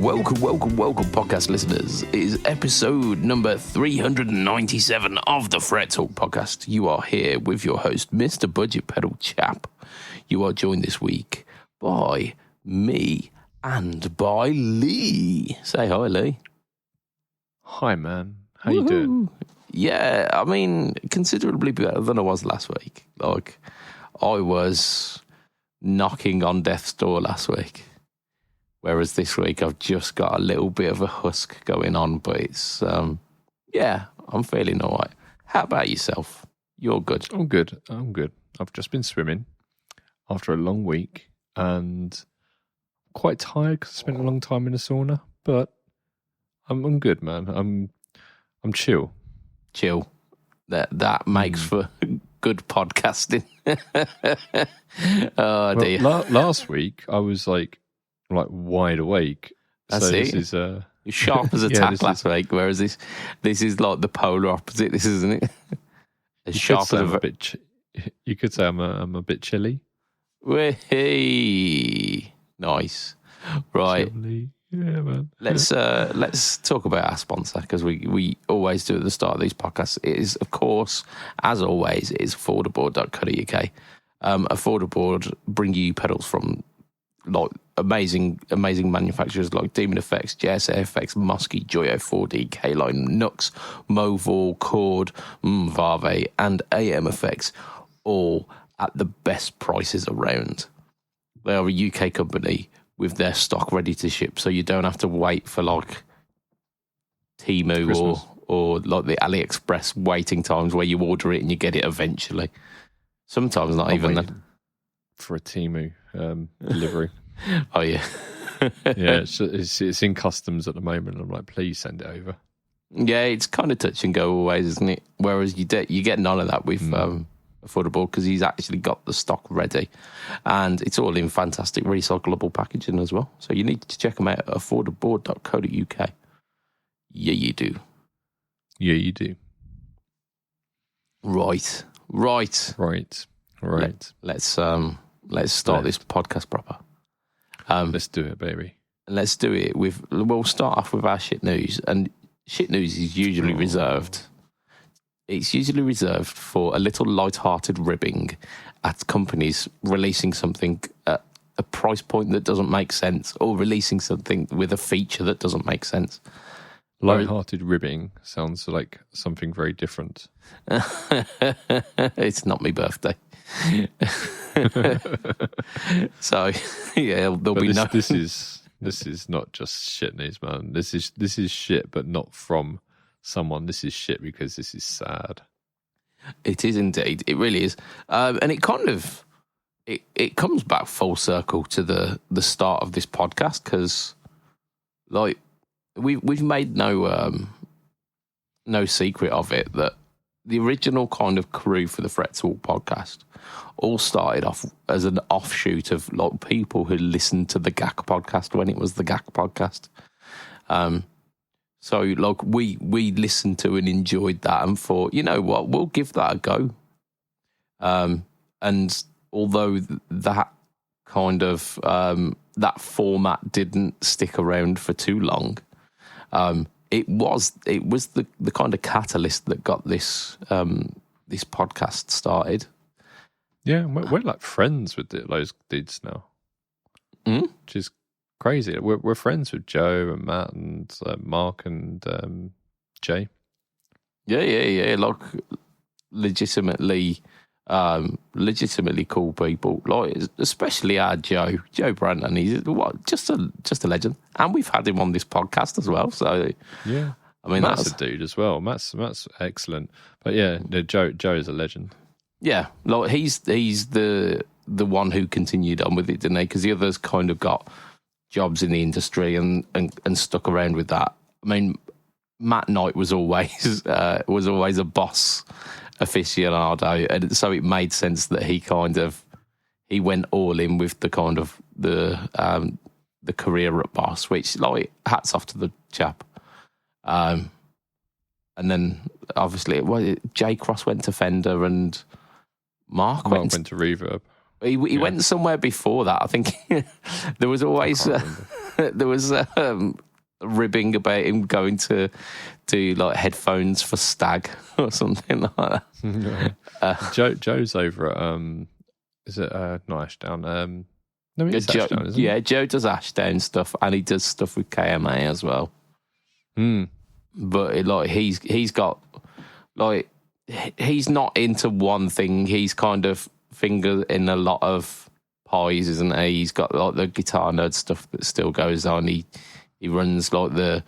Welcome, podcast listeners. It is episode number 397 of the Fret Talk podcast. You are here with your host, Mr. BudgetPedalChap. You are joined this week by me and by Lee. Say hi, Lee. Hi, man. How you doing? Yeah, I mean, considerably better than I was last week. Like, I was knocking on death's door last week. Whereas this week I've just got a little bit of a husk going on, but it's, yeah, I'm feeling all right. How about yourself? You're good. I'm good. I've just been swimming after a long week and quite tired because I spent a long time in the sauna, but I'm good, man. I'm chill. Chill. That makes for good podcasting. Oh, dear. Last week I was like wide awake. That's so it. This is sharp as a tack last week, whereas this is like the polar opposite. This isn't it? As sharp as you could say I'm a bit chilly. Hey, nice. Right. Chilly. Yeah, man. Let's talk about our sponsor, because we always do at the start of these podcasts. It is, of course, as always, it is affordable.co.uk. Affordable bring you pedals from like amazing manufacturers like Demon Effects, JSA Effects, Muskie, Joyo 4D, K-Line, Nux, Movol, Cord, Varve, and AM Effects, all at the best prices around. They are a UK company with their stock ready to ship, so you don't have to wait for like Temu or like the AliExpress waiting times where you order it and you get it eventually. Sometimes not even that. For a Temu delivery. Oh yeah. Yeah, it's in customs at the moment. I'm like, please send it over. Yeah, it's kind of touch and go always, isn't it? Whereas you get none of that with Affordable, because he's actually got the stock ready, and it's all in fantastic recyclable packaging as well. So you need to check them out at affordable.co.uk. Yeah, you do. Yeah, you do. Right. Let's start this podcast proper. Let's do it, baby. Let's do it we'll start off with our shit news, and shit news is usually reserved. It's usually reserved for a little light-hearted ribbing at companies releasing something at a price point that doesn't make sense, or releasing something with a feature that doesn't make sense. Light-hearted ribbing sounds like something very different. It's not my birthday. So, yeah, there'll be no... This is not just shit news, man. This is shit, but not from someone. This is shit because this is sad. It is indeed. It really is. And it kind of... It comes back full circle to the start of this podcast, because, like, we've made no secret of it that the original kind of crew for the Fret Talk podcast all started off as an offshoot of like people who listened to the GAC podcast when it was the GAC podcast. So like we listened to and enjoyed that and thought, you know what, we'll give that a go. And although that kind of that format didn't stick around for too long, it was the kind of catalyst that got this this podcast started. Yeah, we're like friends with those dudes now, which is crazy. We're friends with Joe and Matt and Mark and Jay. Yeah. Like legitimately cool people. Like especially our Joe Brandon. He's just a legend, and we've had him on this podcast as well. So yeah, I mean Matt's a dude as well. Matt's excellent. But yeah, Joe is a legend. Yeah, like he's the one who continued on with it, didn't he? Because the others kind of got jobs in the industry and stuck around with that. I mean, Matt Knight was always a boss aficionado, and so it made sense that he went all in with the kind of the career at Boss, which, like, hats off to the chap. And then obviously J Cross went to Fender and Mark went to Reverb. He went somewhere before that. I think there was always there was ribbing about him going to do like headphones for Stag or something like that. Joe's over at is it not Ashdown? No, it's Ashdown, isn't it? Yeah, Joe does Ashdown stuff, and he does stuff with KMA as well. But he's got like he's not into one thing. He's kind of finger in a lot of pies, isn't he? He's got like the guitar nerd stuff that still goes on. He runs like the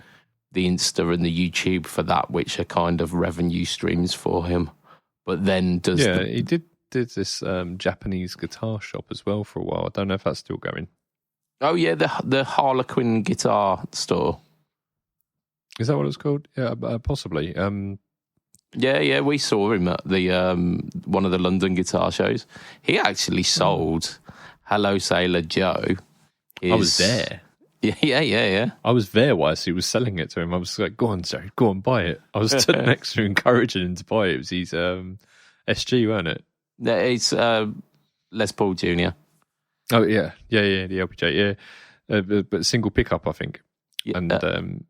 Insta and the YouTube for that, which are kind of revenue streams for him. But then he did this Japanese guitar shop as well for a while. I don't know if that's still going. Oh yeah, the Harlequin guitar store. Is that what it's called? Yeah, possibly. Yeah, we saw him at the one of the London guitar shows. He actually sold Hello Sailor Joe. I was there. Yeah. I was there whilst he was selling it to him. I was like, "Go on, Joe, go on, buy it." I was stood next to him, encouraging him to buy it. It was his SG, wasn't it? Yeah, it's Les Paul Jr. Oh yeah, the LPJ, yeah, but single pickup, I think. Yeah, and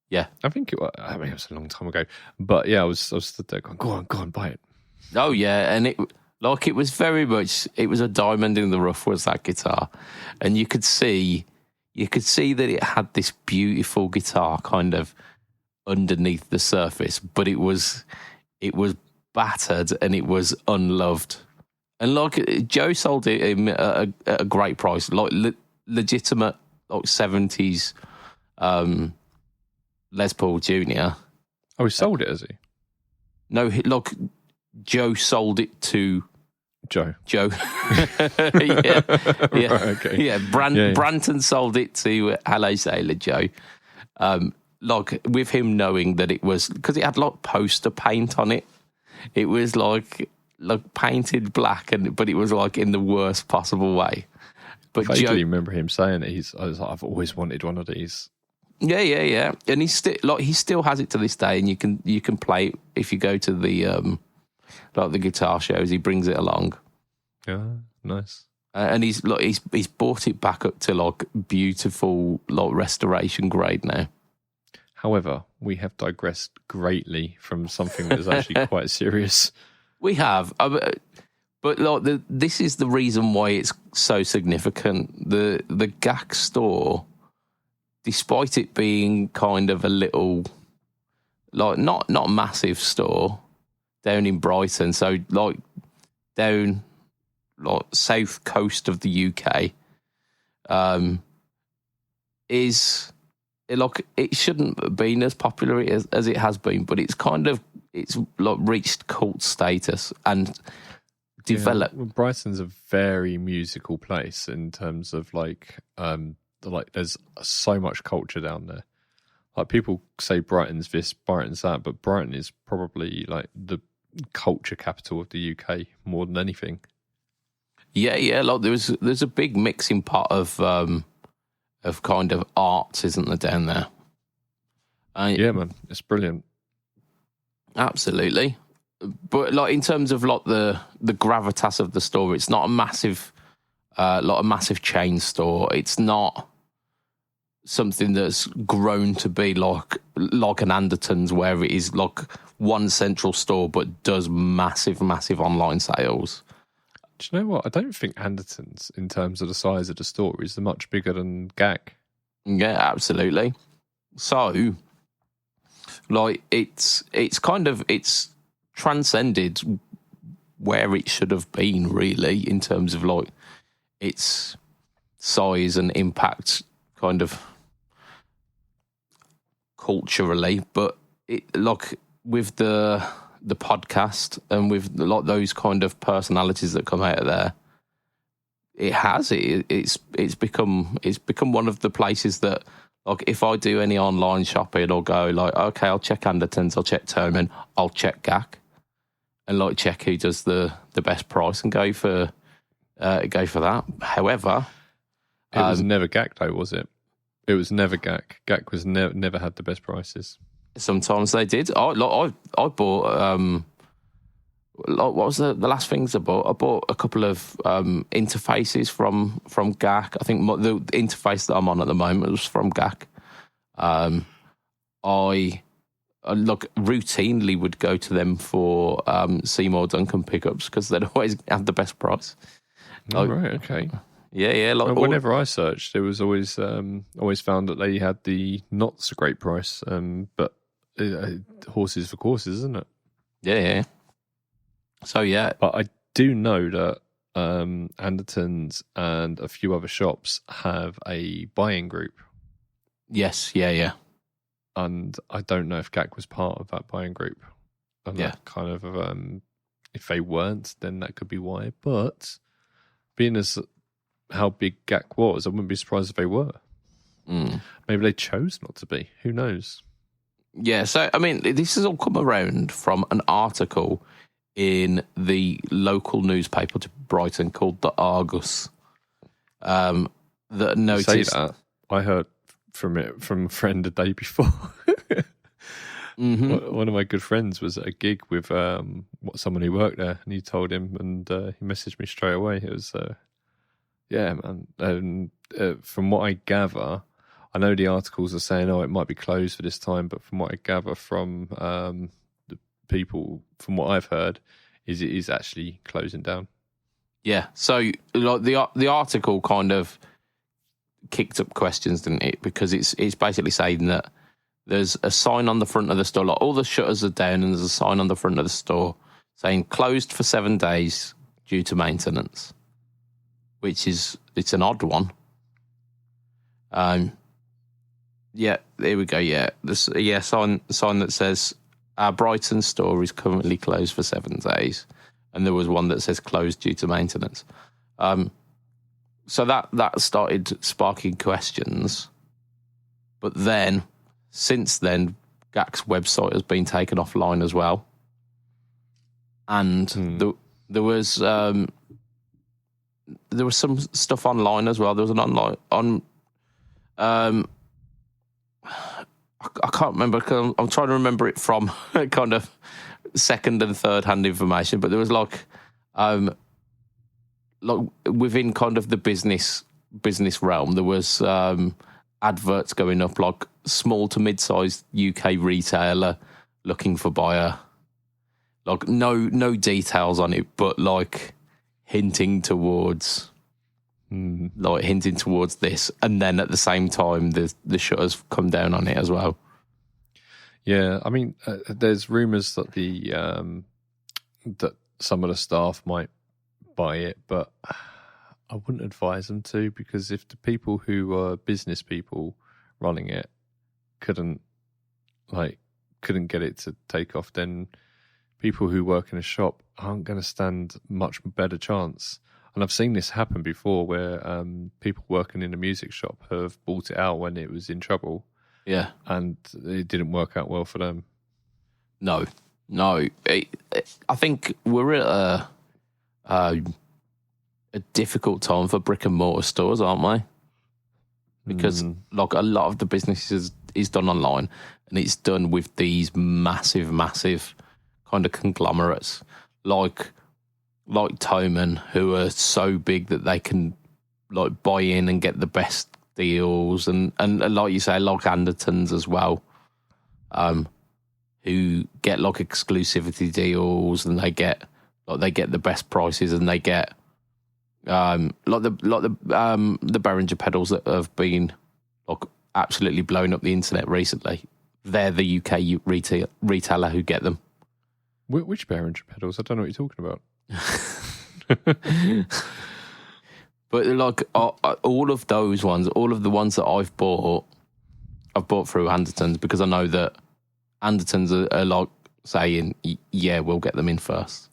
yeah, I think it was a long time ago, but yeah, I was stood there going, "Go on, buy it." Oh yeah, and it was very much, it was a diamond in the rough, was that guitar, and you could see that it had this beautiful guitar kind of underneath the surface, but it was battered and it was unloved. And like Joe sold it at a great price, like legitimate like 70s Les Paul Jr. Oh, he sold it, has he? No, look, Joe sold it to Joe. yeah. Right, okay. Yeah, Branton sold it to Hello Sailor Joe. Like with him knowing that it was, because it had like poster paint on it. It was like painted black, but it was like in the worst possible way. But I vaguely remember him saying that I was like, I've always wanted one of these. Yeah. And he still has it to this day, and you can play it if you go to the like the guitar shows. He brings it along. Yeah, nice. And he's brought it back up to like beautiful like restoration grade now. However, we have digressed greatly from something that is actually quite serious. We have, but like this is the reason why it's so significant. The GAC store, despite it being kind of a little, like not massive store down in Brighton, so like down like south coast of the UK, is like it shouldn't have been as popular as it has been, but it's like reached cult status and developed. Yeah, well, Brighton's a very musical place in terms of like there's so much culture down there. Like people say Brighton's this, Brighton's that, but Brighton is probably like the culture capital of the UK more than anything. Yeah. Like there's a big mixing pot of kind of arts, isn't there, down there? Yeah, man, it's brilliant. Absolutely. But like in terms of like the gravitas of the store, it's not a massive chain store. It's not something that's grown to be like an Anderton's, where it is like one central store but does massive online sales. Do you know what? I don't think Anderton's, in terms of the size of the store, is much bigger than GAC. Yeah, absolutely. So, like, it's transcended where it should have been, really, in terms of like its size and impact, kind of culturally. But it, like with the podcast and with like those kind of personalities that come out of there, it's become one of the places that, like, if I do any online shopping, I'll go like, okay, I'll check Anderton's, I'll check Terman, I'll check GAC, and like check who does the best price and go for that. However, it was never GAC though, was it? It was never GAC. GAC was never had the best prices. Sometimes they did. I bought Like, what was the last things I bought? I bought a couple of interfaces from GAC. I think the interface that I'm on at the moment was from GAC. I routinely would go to them for Seymour Duncan pickups because they'd always have the best price. Oh, right, okay. Yeah. Like whenever I searched, it was always found that they had the not so great price, but horses for courses, isn't it? Yeah. So yeah, but I do know that Anderton's and a few other shops have a buying group. Yes, yeah. And I don't know if GAC was part of that buying group. And that kind of, if they weren't, then that could be why. But being as how big GAC was, I wouldn't be surprised if they were. Maybe they chose not to be. Who knows? Yeah, so, I mean, this has all come around from an article in the local newspaper to Brighton called the Argus. That noticed... Say that. I heard from a friend the day before. One of my good friends was at a gig with someone who worked there, and he told him, and he messaged me straight away. It was, yeah, man. From what I gather, I know the articles are saying, it might be closed for this time, but from what I gather from the people, from what I've heard, is it is actually closing down. Yeah, so like the article kind of kicked up questions, didn't it? Because it's basically saying that there's a sign on the front of the store, like all the shutters are down, and there's a sign on the front of the store saying closed for 7 days due to maintenance, which it's an odd one. Yeah, there we go. Yeah, this sign that says our Brighton store is currently closed for 7 days, and there was one that says closed due to maintenance. So that started sparking questions, but then since then, GAC's website has been taken offline as well, and there was some stuff online as well. There was an online I can't remember. I'm trying to remember it from kind of second and third hand information, but there was like within kind of the business realm, there was adverts going up, like small to mid-sized UK retailer looking for buyer. Like no details on it, but like hinting towards this, and then at the same time the shutters come down on it as well. Yeah, I mean, there's rumours that that some of the staff might buy it, but I wouldn't advise them to, because if the people who are business people running it couldn't get it to take off, then people who work in a shop aren't going to stand much better chance. And I've seen this happen before, where people working in a music shop have bought it out when it was in trouble. Yeah. And it didn't work out well for them. No. I think we're at a difficult time for brick and mortar stores, aren't we? Because like a lot of the business is done online, and it's done with these massive kind of conglomerates like Toman, who are so big that they can like buy in and get the best deals, and like you say, like Anderton's as well, who get like exclusivity deals, and they get the best prices, and they get like the Behringer pedals that have been like absolutely blown up the internet recently. They're the UK retailer who get them. Which Behringer pedals? I don't know what you're talking about. But like all of those ones, all of the ones that I've bought through Anderton's, because I know that Anderton's are like saying, yeah, we'll get them in first.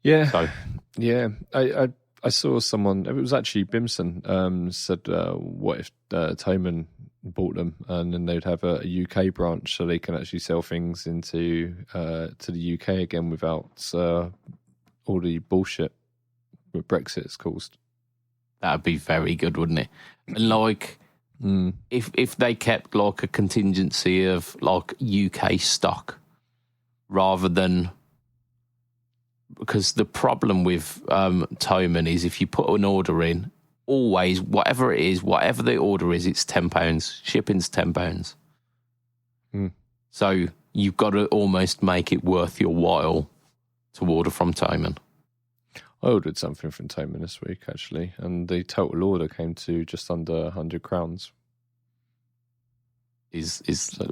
Yeah. So. Yeah. I saw someone, it was actually Bimson, said, what if Toman bought them, and then they'd have a UK branch so they can actually sell things into to the UK again without all the bullshit with Brexit it's caused. That'd be very good, wouldn't it? And like, if they kept like a contingency of like UK stock rather than because the problem with Toman is if you put an order in, always whatever it is, whatever the order is, it's £10. Shipping's £10. So you've got to almost make it worth your while to order from Toman. I ordered something from Toman this week, actually, and the total order came to just under £100. So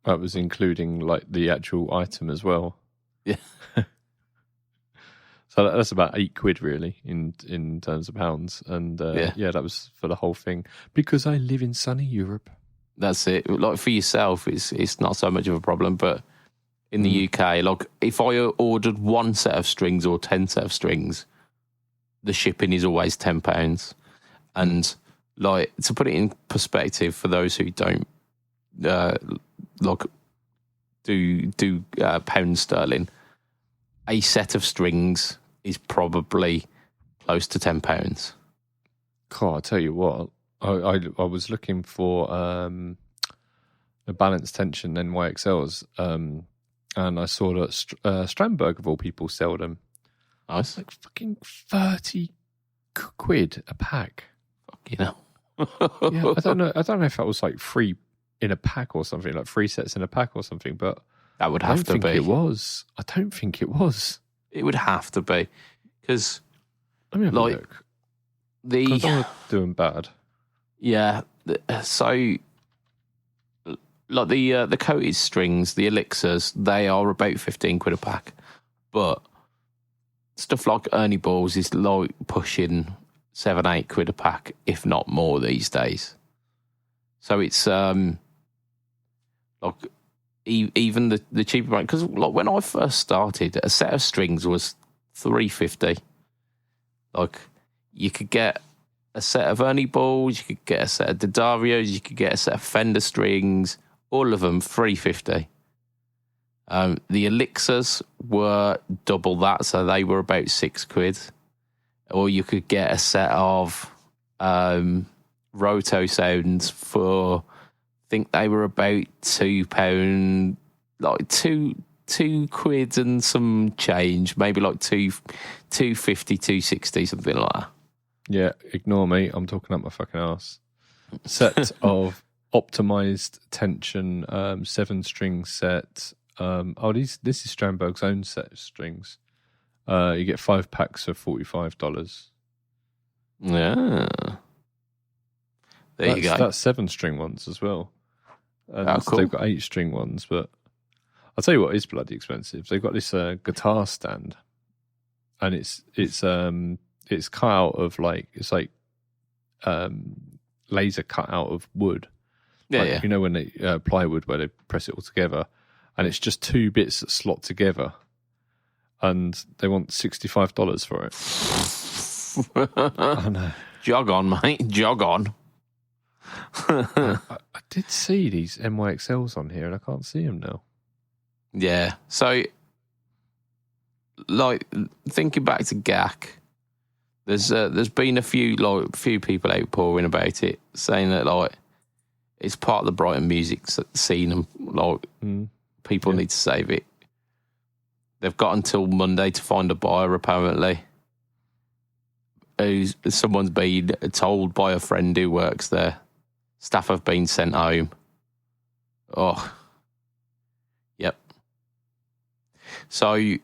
that was including like the actual item as well. Yeah. So that's about £8 really in terms of pounds, and that was for the whole thing because I live in sunny Europe. That's it. Like for yourself, it's not so much of a problem, but in the UK, like if I ordered one set of strings or 10 set of strings, the shipping is always £10. And like to put it in perspective for those who don't do pound sterling, a set of strings is probably close to £10. God, I tell you what, I was looking for the balance tension NYXLs, and I saw that Strandberg of all people sell them. Nice, like fucking £30 a pack. You know, yeah, I don't know if that was like free in a pack or something, like 3 sets in a pack or something, but that would have to be. It was. I don't think it was. It would have to be because, let me have a look. I'm doing bad. Yeah, so like the coated strings, the elixirs, they are about £15 a pack, but stuff like Ernie balls is like pushing £7-8 a pack, if not more these days. So it's like even the cheaper brand, because like when I first started, a set of strings was $3.50. Like you could get a set of Ernie balls, you could get a set of Didarios, you could get a set of Fender strings, all of them $3.50. The elixirs were double that, so they were about £6. Or you could get a set of Roto sounds for, I think they were about £2, like £2 and some change, maybe like 250, 260, something like that. Yeah, ignore me. I'm talking up my fucking ass. Set of optimized tension, 7-string set. This is Strandberg's own set of strings. You get 5 packs for $45. Yeah. There you go. That's 7-string ones as well. And cool. They've got 8-string ones, but I'll tell you what is bloody expensive. They've got this guitar stand, and it's cut out of laser cut out of wood. Yeah, like, yeah. You know when they plywood where they press it all together, and it's just 2 bits that slot together, and they want $65 for it. I know. Jog on, mate. Jog on. I did see these NYXLs on here, and I can't see them now. Yeah. So, like, thinking back to GAC, there's been a few people outpouring about it, saying that like it's part of the Brighton music scene, and like people need to save it. They've got until Monday to find a buyer, apparently. Someone's been told by a friend who works there. Staff have been sent home. Oh, yep. So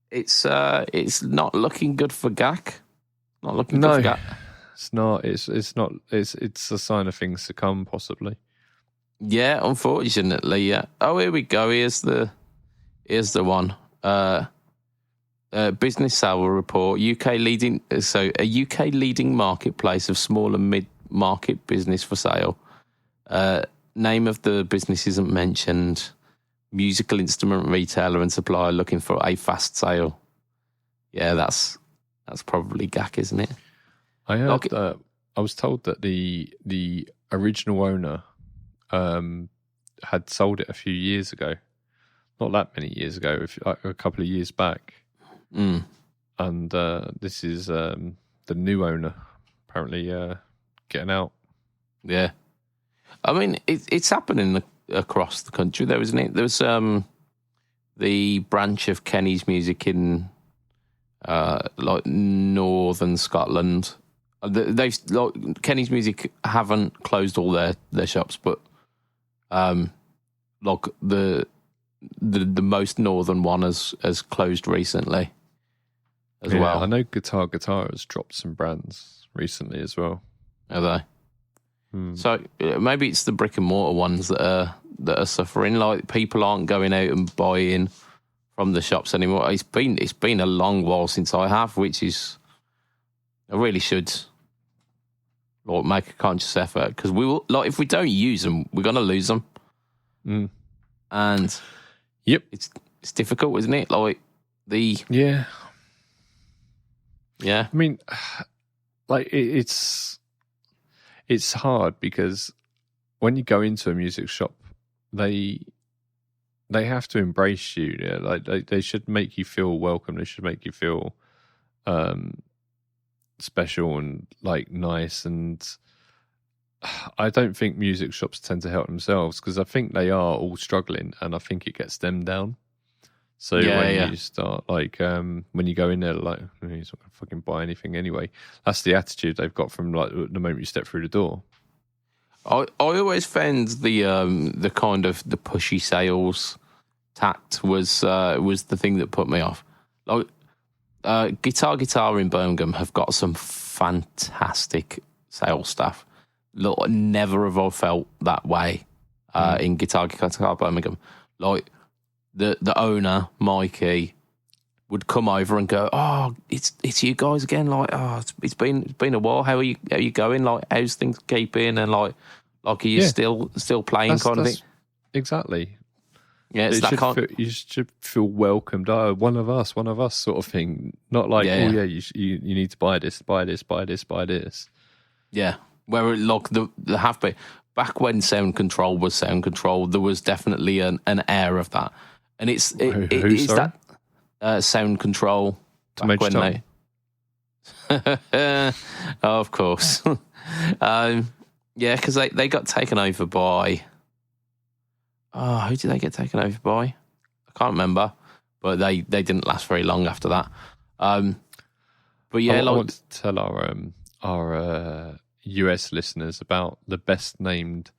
it's not looking good for GAC. Not looking good for GAC. It's not. It's not. It's a sign of things to come, possibly. Yeah, unfortunately, yeah. Oh, here we go. Here's the one. Business Sale Report. A UK leading marketplace of small and mid-market business for sale. Name of the business isn't mentioned. Musical instrument retailer and supplier looking for a fast sale. Yeah, that's probably GAC, isn't it? I heard. I was told that the original owner had sold it a few years ago. Not that many years ago, a couple of years back. And this is the new owner apparently getting out. Yeah, I mean it's happening across the country, though, isn't it? There's the branch of Kenny's Music in like northern Scotland. They've like Kenny's Music haven't closed all their shops, but like the most northern one has closed recently as well. I know Guitar has dropped some brands recently as well. Are they? So maybe it's the brick and mortar ones that are suffering. Like people aren't going out and buying from the shops anymore. It's been a long while since I have, which is I really should like make a conscious effort because we will like if we don't use them, we're gonna lose them. And yep, it's difficult, isn't it? Like yeah. I mean, like it's hard because when you go into a music shop, they have to embrace you. Yeah? Like they should make you feel welcome. They should make you feel special and like nice. And I don't think music shops tend to help themselves because I think they are all struggling, and I think it gets them down. So you start like when you go in there, like he's not gonna fucking buy anything anyway. That's the attitude they've got from like the moment you step through the door. I always found the kind of the pushy sales tact was the thing that put me off. Like Guitar in Birmingham have got some fantastic sales staff. Look, never have I felt that way in Guitar Birmingham. Like the owner, Mikey, would come over and go, "Oh, it's you guys again." Like, "Oh, it's been a while. How are you going? Like, how's things keeping? And like are you still playing?" Kind of thing. Exactly. Yeah, it's you should feel welcomed. Oh, one of us sort of thing. Not like, you need to buy this. Yeah. Where like the have been back when sound control was sound control, there was definitely an air of that, and it's that sound control to back when they, oh, of course, because they got taken over by. Oh, who did they get taken over by? I can't remember, but they didn't last very long after that. But yeah, I want to tell our US listeners about the best named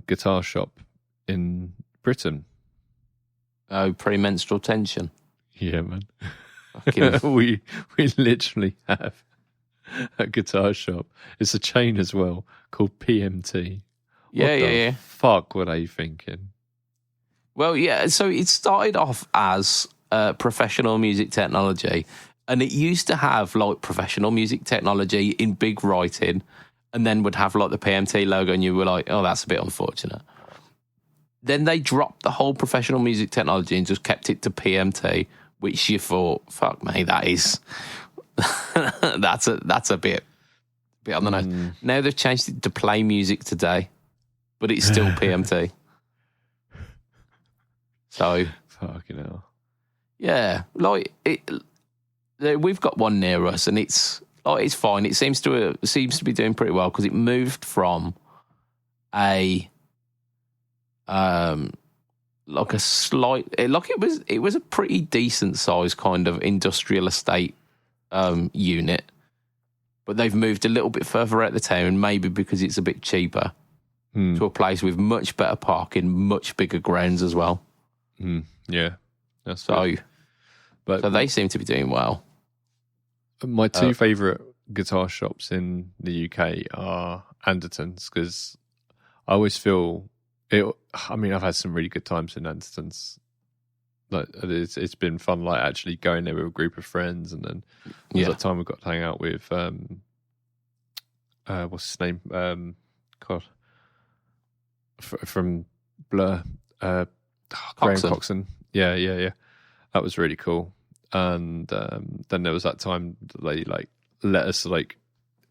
guitar shop in Britain. Oh, Premenstrual Tension. Yeah, man. we literally have a guitar shop. It's a chain as well called PMT. What the fuck were they thinking? Well, yeah. So it started off as professional music technology. And it used to have like professional music technology in big writing, and then would have like the PMT logo, and you were like, "Oh, that's a bit unfortunate." Then they dropped the whole professional music technology and just kept it to PMT, which you thought, "Fuck me, that is that's a bit on the nose." Now they've changed it to Play Music Today, but it's still PMT. So fucking hell. Yeah, like it. We've got one near us, and it's fine. It seems to be doing pretty well because it moved from it was a pretty decent size kind of industrial estate unit, but they've moved a little bit further out the town, maybe because it's a bit cheaper, to a place with much better parking, much bigger grounds as well. Yeah, that's so. Good. So they seem to be doing well. My two favourite guitar shops in the UK are Anderton's, because I always feel it. I mean, I've had some really good times in Anderton's. Like it's been fun, like actually going there with a group of friends, and then there's that time we got to hang out with what's his name? God, from Blur, Graham Coxon. Yeah. That was really cool. And then there was that time they like let us like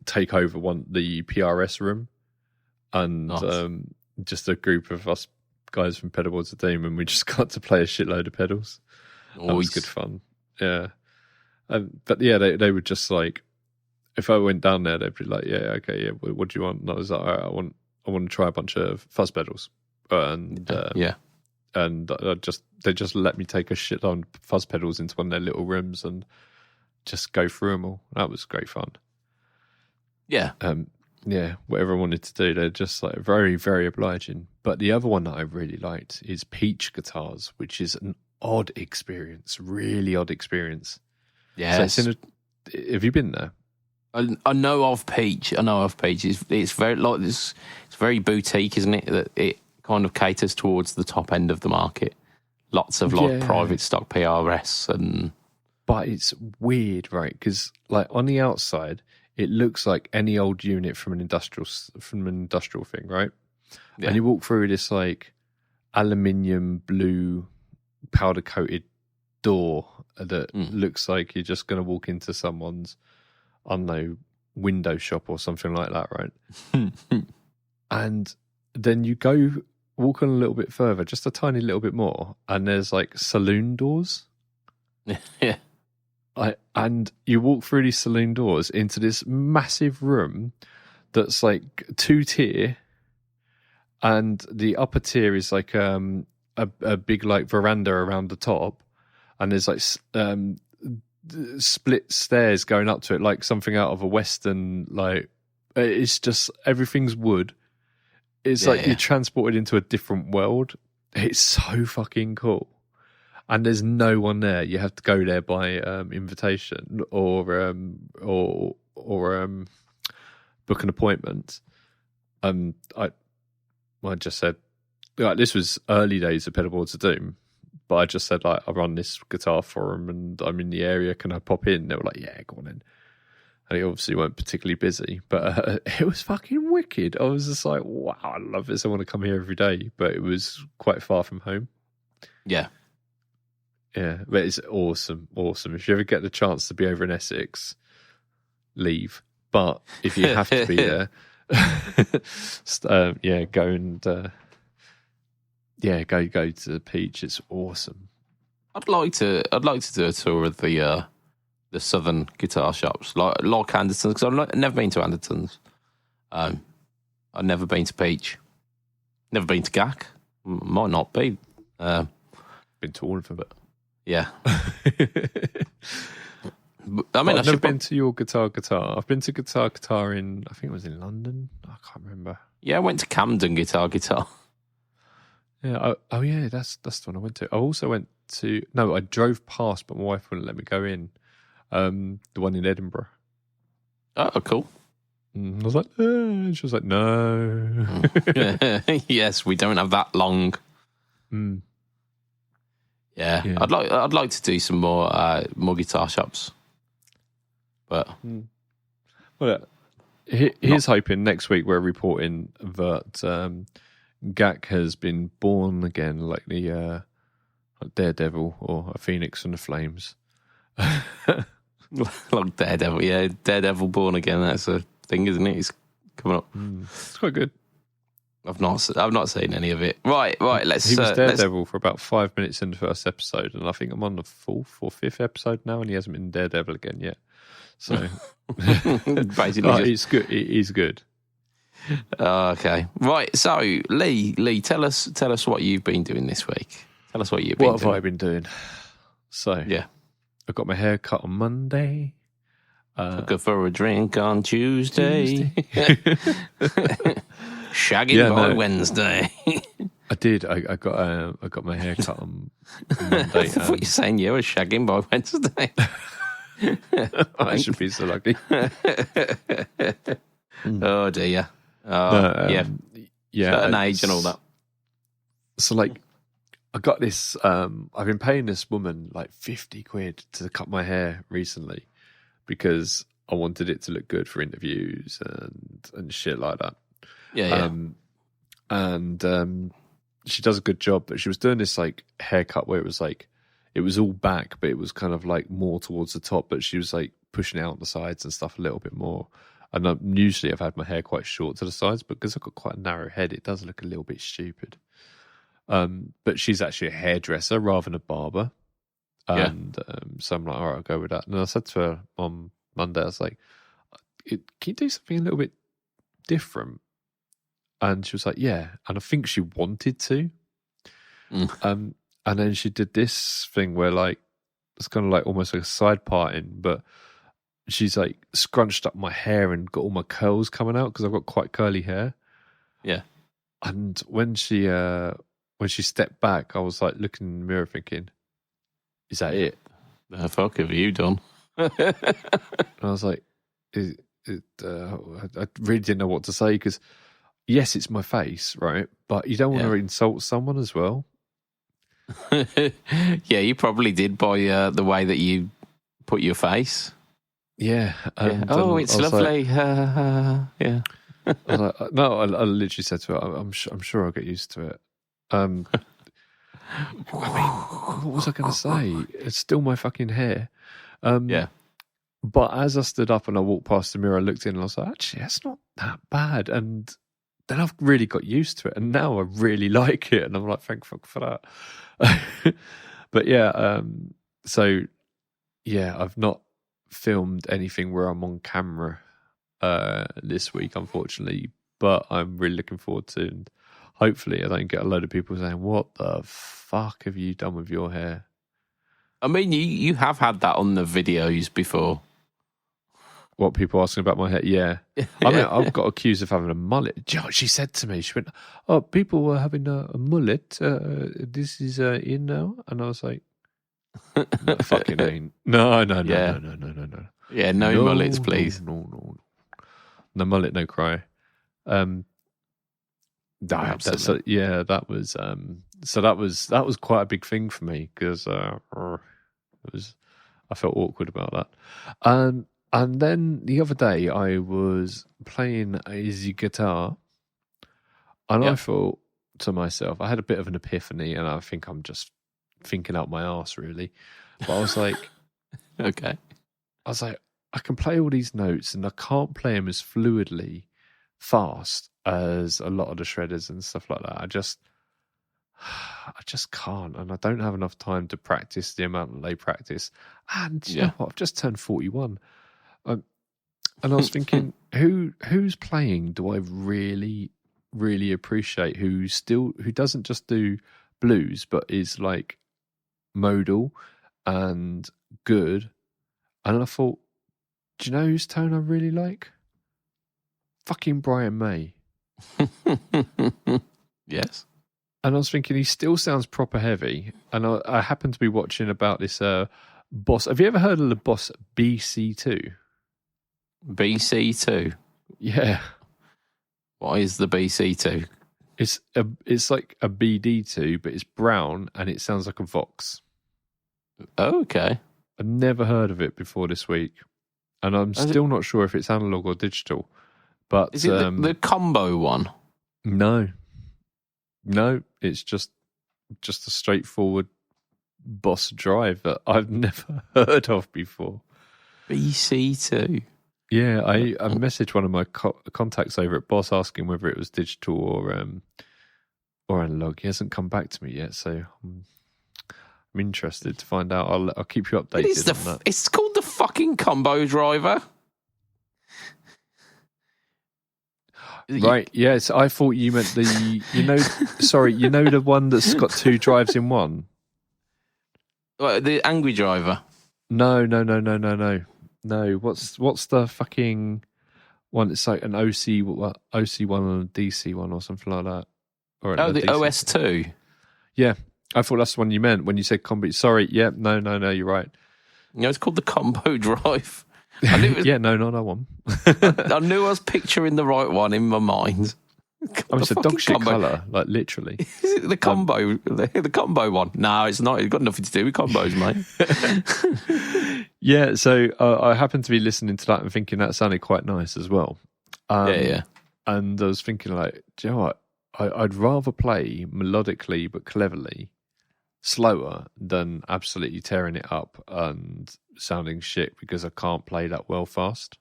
take over the PRS room, and just a group of us guys from Pedalboard's the team, and we just got to play a shitload of pedals. That was good fun. Yeah. But yeah, they would just like, if I went down there, they'd be like, "Yeah, okay, yeah. What do you want?" And I was like, "All right, I want to try a bunch of fuzz pedals." And I just they just let me take a shit on fuzz pedals into one of their little rooms and just go through them all. That was great fun. Yeah. Yeah, whatever I wanted to do, they're just like very, very obliging. But the other one that I really liked is Peach Guitars, which is an odd experience, really odd experience. Yeah. So have you been there? I know of Peach. It's very like this. It's very boutique, isn't it? That it kind of caters towards the top end of the market. Lots of like private stock PRS and. But it's weird, right? Because like on the outside, it looks like any old unit from an industrial thing, right? Yeah. And you walk through this like aluminium blue powder coated door that looks like you're just going to walk into someone's, I don't know, window shop or something like that, right? And then you walk on a little bit further, just a tiny little bit more, and there's like saloon doors. Yeah. And you walk through these saloon doors into this massive room that's like 2-tier, and the upper tier is like a big like veranda around the top, and there's like split stairs going up to it, like something out of a western. Like it's just everything's wood. It's like you're transported into a different world. It's so fucking cool. And there's no one there. You have to go there by invitation or book an appointment. I just said, like, this was early days of Pedalboards of Doom, but I just said, like, I run this guitar forum and I'm in the area. Can I pop in? They were like, yeah, go on in. And they obviously weren't particularly busy, but it was fucking wicked. I was just like, wow, I love this. I want to come here every day. But it was quite far from home. Yeah. Yeah, but it's awesome. If you ever get the chance to be over in Essex, leave. But if you have to be there, go and go to the Peach. It's awesome. I'd like to do a tour of the southern guitar shops, like Anderton's, because I've never been to Anderton's. I've never been to Peach. Never been to GAC. Might not be. Been to all of them, but. Yeah. I mean, I've never been to your guitar. I've been to guitar in, I think it was in London. I can't remember. Yeah, I went to Camden Guitar. Yeah. Oh yeah, that's the one I went to. I also went to, no, I drove past, but my wife wouldn't let me go in. The one in Edinburgh. Oh, cool. I was like, she was like, no. Yes, we don't have that long. Yeah, I'd like to do some more guitar shops, but well, here's hoping next week we're reporting that GAC has been born again, like the Daredevil or a Phoenix from the Flames. Like Daredevil, yeah, Daredevil born again. That's a thing, isn't it? It's coming up. It's quite good. I've not seen any of it. Right. Let's. He was Daredevil for about 5 minutes in the first episode, and I think I'm on the 4th or 5th episode now, and he hasn't been Daredevil again yet. So basically, it's good. It is good. Okay. Right. So, Lee, tell us what you've been doing this week. Tell us what you've been doing. What have I been doing? So yeah, I got my hair cut on Monday. Took her for a drink on Tuesday. Shagging by Wednesday. I did. I got my hair cut on Monday. I thought you were saying you were shagging by Wednesday. I should be so lucky. Oh dear. Yeah. Certain age and all that. So like, I got this. I've been paying this woman like 50 quid to cut my hair recently because I wanted it to look good for interviews and shit like that. Yeah. And she does a good job, but she was doing this like haircut where it was like, it was all back, but it was kind of like more towards the top, but she was like pushing out the sides and stuff a little bit more. And usually I've had my hair quite short to the sides, but because I've got quite a narrow head, it does look a little bit stupid. But she's actually a hairdresser rather than a barber. And so I'm like, all right, I'll go with that. And I said to her on Monday, I was like, can you do something a little bit different? And she was like, yeah. And I think she wanted to. And then she did this thing where like it's kind of like almost like a side parting, but she's like scrunched up my hair and got all my curls coming out because I've got quite curly hair. Yeah. And when she stepped back, I was like looking in the mirror thinking, is that it? The fuck have you done? And I was like, I really didn't know what to say because, yes, it's my face, right? But you don't want to insult someone as well. Yeah, you probably did by the way that you put your face. Yeah. And, oh, it's lovely. Yeah. I was like, no, I literally said to her, I'm sure I'll get used to it. I mean, what was I going to say? It's still my fucking hair. Yeah. But as I stood up and I walked past the mirror, I looked in and I was like, actually, that's not that bad. And then I've really got used to it. And now I really like it. And I'm like, thank fuck for that. But yeah, so yeah, I've not filmed anything where I'm on camera this week, unfortunately. But I'm really looking forward to it. And hopefully I don't get a load of people saying, what the fuck have you done with your hair? I mean, you have had that on the videos before. What, people asking about my hair? Yeah. I mean, I've got accused of having a mullet. Do you know what she said to me? She went, oh, people were having a mullet. This is in now. And I was like, no, fucking ain't. No. Yeah, no mullets, please. No mullet, no cry. Absolutely. That was that was quite a big thing for me because I felt awkward about that. And then the other day I was playing the guitar, and I thought to myself, I had a bit of an epiphany, and I think I'm just thinking out my arse really. But I was like, okay. I was like, I can play all these notes, and I can't play them as fluidly fast as a lot of the shredders and stuff like that. I just can't, and I don't have enough time to practice the amount that they practice. And you know what? I've just turned 41, and I was thinking, who's playing do I really, really appreciate? Who doesn't just do blues, but is like modal and good. And I thought, do you know whose tone I really like? Fucking Brian May. Yes. And I was thinking, he still sounds proper heavy. And I happened to be watching about this Boss. Have you ever heard of the Boss BC2? BC2? Yeah. What is the BC2? It's like a BD2, but it's brown and it sounds like a Vox. Oh, okay. I've never heard of it before this week. And I'm still not sure if it's analog or digital. But is it the combo one? No, it's just a straightforward Boss drive that I've never heard of before. BC2. Yeah, I messaged one of my contacts over at Boss asking whether it was digital or analog. He hasn't come back to me yet, so I'm interested to find out. I'll keep you updated on that. It's called the fucking combo driver. Right, yes. I thought you meant the the one that's got two drives in one. The angry driver. No. No, what's the fucking one? It's like an OC one and a DC one or something like that. Or the OS2. Yeah, I thought that's the one you meant when you said combo. Sorry, yeah, no, you're right. No, it's called the combo drive. Yeah, no, not that one. I knew I was picturing the right one in my mind. It's a dog shit colour, like literally. Is it the combo? The combo one? No, it's not. It's got nothing to do with combos, mate. Yeah, so I happened to be listening to that and thinking that sounded quite nice as well. Yeah. And I was thinking, like, do you know what? I'd rather play melodically but cleverly, slower, than absolutely tearing it up and sounding shit because I can't play that well fast.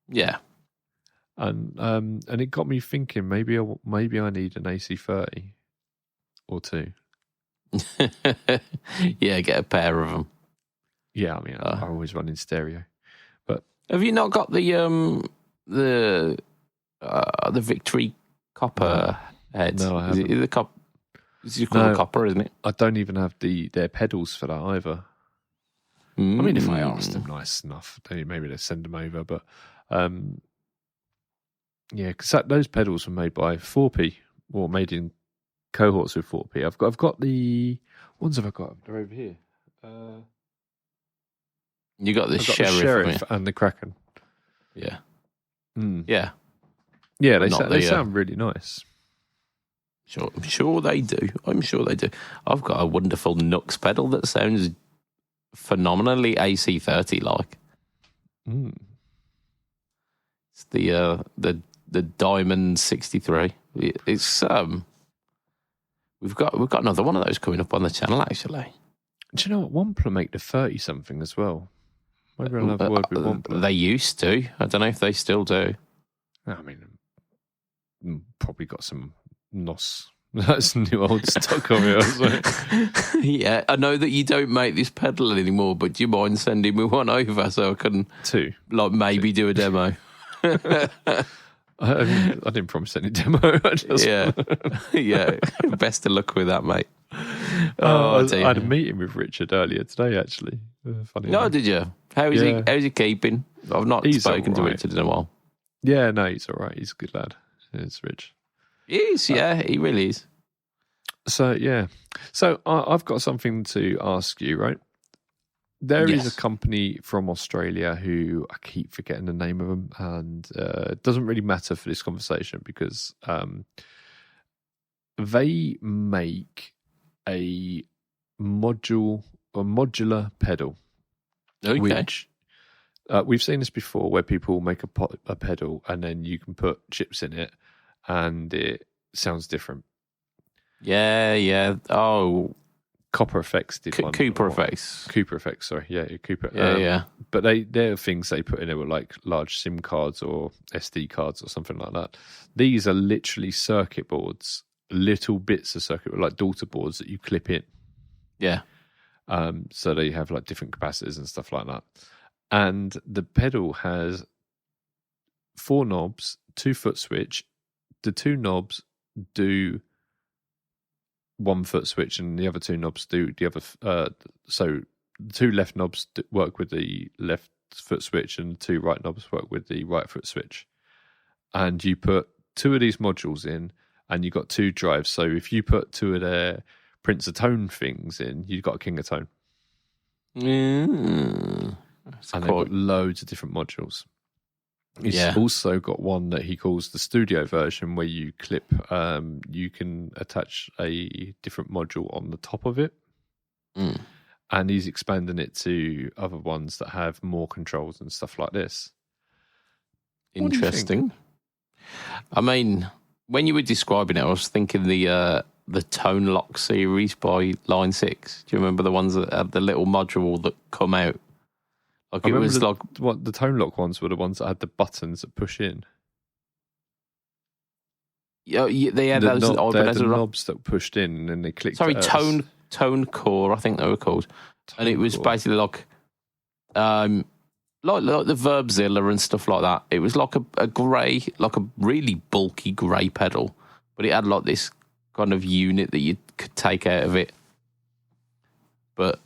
Yeah. And it got me thinking, maybe I need an AC30 or two. Yeah, get a pair of them. Yeah, I mean, I always run in stereo. But have you not got the Victory copper heads? No, I haven't. Is it the It's just called copper, isn't it? I don't even have their pedals for that either. I mean, if I asked them nice enough, maybe they'd send them over. But yeah, because those pedals were made by 4P, or made in cohorts with 4P. I've got the ones. Have I got? They're over here. You got the I've got Sheriff, the Sheriff and the Kraken. Yeah, yeah. They sound really nice. Sure, I'm sure they do. I've got a wonderful Nux pedal that sounds phenomenally AC30 like. It's the Diamond 63. It's we've got another one of those coming up on the channel actually. Do you know what? Wampler make the 30 something as well. Maybe I'll have a word with Wampler. They used to. I don't know if they still do. I mean, probably got some NOS. That's new old stock of it. Yeah, I know that you don't make this pedal anymore, but do you mind sending me one over so I can maybe do a demo? I didn't promise any demo. Yeah. Best of luck with that, mate. I had a meeting with Richard earlier today, actually. Funny enough. Did you? How's he keeping? I've not spoken to Richard in a while. Yeah, no, he's all right. He's a good lad. It's Rich. He is, he really is. So, yeah. So, I've got something to ask you, right? There is a company from Australia who I keep forgetting the name of them, and it doesn't really matter for this conversation because they make a modular pedal. Okay. Which we've seen this before, where people make a pedal and then you can put chips in it, and it sounds different. Yeah. Oh, Copper Effects did one. Cooper Effects, sorry. Yeah, Cooper. Yeah. But they're things they put in there with like large SIM cards or SD cards or something like that. These are literally circuit boards, little bits of circuit board, like daughter boards that you clip in. Yeah. So they have like different capacitors and stuff like that. And the pedal has 4 knobs, 2 foot switch. The 2 knobs do 1 foot switch, and the other 2 knobs do the other. So the 2 left knobs work with the left foot switch, and the 2 right knobs work with the right foot switch. And you put 2 of these modules in, and you got 2 drives. So if you put 2 of their Prince of Tone things in, you've got a King of Tone. And they've got loads of different modules. He's also got one that he calls the studio version, where you clip, you can attach a different module on the top of it. And he's expanding it to other ones that have more controls and stuff like this. Interesting. I mean, when you were describing it, I was thinking the Tone Lock series by Line 6. Do you remember the ones that had the little module that come out? Like it was what the Tone Lock ones were, the ones that had the buttons that push in. Yeah, they had those the knobs that pushed in and then they clicked. Sorry, Tone Core, I think they were called, and it was basically like the Verbzilla and stuff like that. It was like a grey, like a really bulky grey pedal, but it had like this kind of unit that you could take out of it. But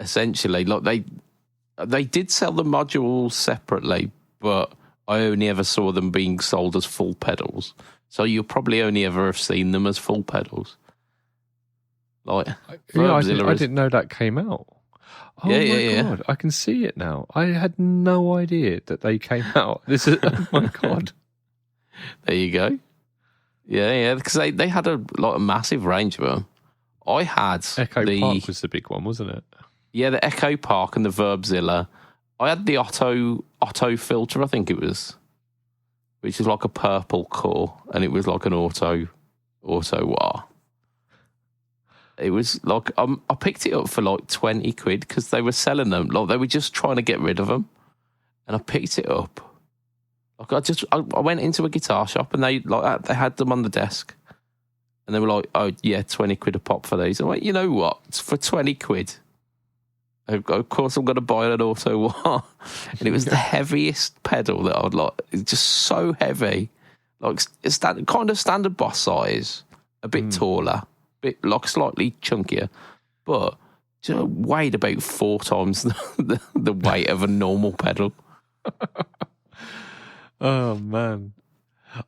essentially, like they did sell the modules separately, but I only ever saw them being sold as full pedals. So you'll probably only ever have seen them as full pedals. Like, I didn't know that came out. Oh my God, I can see it now. I had no idea that they came out. This is, oh my God. There you go. Yeah, because they had a massive range of them. I had Echo Park was the big one, wasn't it? Yeah, the Echo Park and the Verbzilla. I had the Otto filter, I think it was, which is like a purple core, and it was like an auto wah. It was like I picked it up for like 20 quid because they were selling them. Like they were just trying to get rid of them, and I picked it up. Like I went into a guitar shop and they had them on the desk, and they were like, "Oh yeah, 20 quid a pop for these." I'm like, you know what? It's for 20 quid. Of course, I'm going to buy an auto wah, and it was the heaviest pedal that I'd like. It's just so heavy, like it's kind of standard boss size, a bit taller. bit like slightly chunkier, but weighed about 4 times the weight of a normal pedal. Oh man.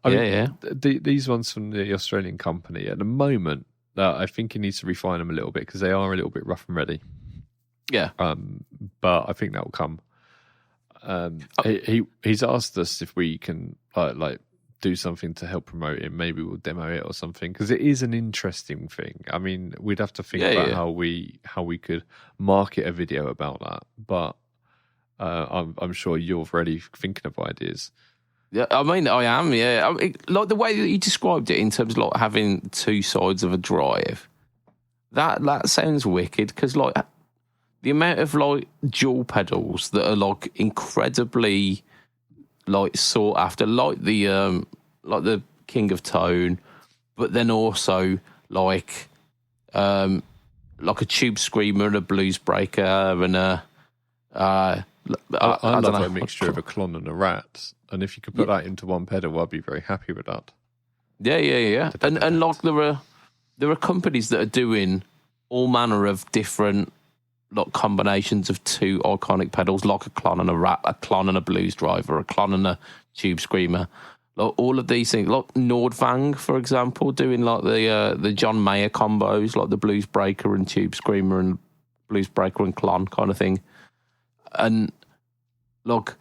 These ones from the Australian company at the moment, I think he needs to refine them a little bit because they are a little bit rough and ready. Yeah. But I think that will come. He's asked us if we can like do something to help promote it. Maybe we'll demo it or something because it is an interesting thing. I mean, we'd have to think about how we could market a video about that. But I'm sure you're already thinking of ideas. Yeah, I mean, I am. Yeah, I mean, like the way that you described it in terms of like having 2 sides of a drive. That sounds wicked because like the amount of like dual pedals that are like incredibly like sought after, like the King of Tone, but then also like a Tube Screamer and a Blues Breaker and a I love a mixture of a Clon and a Rat, and if you could put that into one pedal, I'd be very happy with that. Yeah. And like there are companies that are doing all manner of different like combinations of 2 iconic pedals, like a Clon and a Rat, a Clon and a Blues Driver, a Clon and a Tube Screamer. Like all of these things, like Nordvang, for example, doing like the John Mayer combos, like the Blues Breaker and Tube Screamer and Blues Breaker and Clon kind of thing. And look,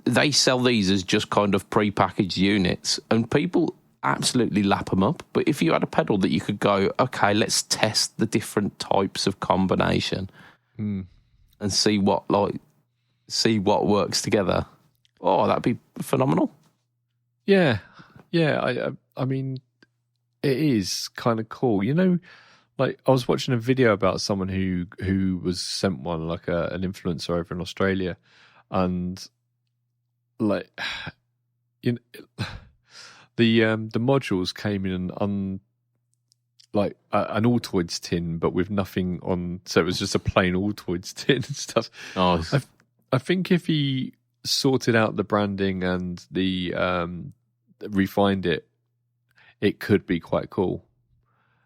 they sell these as just kind of pre-packaged units, and people absolutely lap them up. But if you had a pedal that you could go, okay, let's test the different types of combination and see what works together. Oh, that'd be phenomenal. Yeah. I mean, it is kind of cool. You know, like I was watching a video about someone who was sent one, like an influencer over in Australia, and like the modules came in an Altoids tin, but with nothing on, so it was just a plain Altoids tin and stuff. Oh, I think if he sorted out the branding and the refined it, it could be quite cool.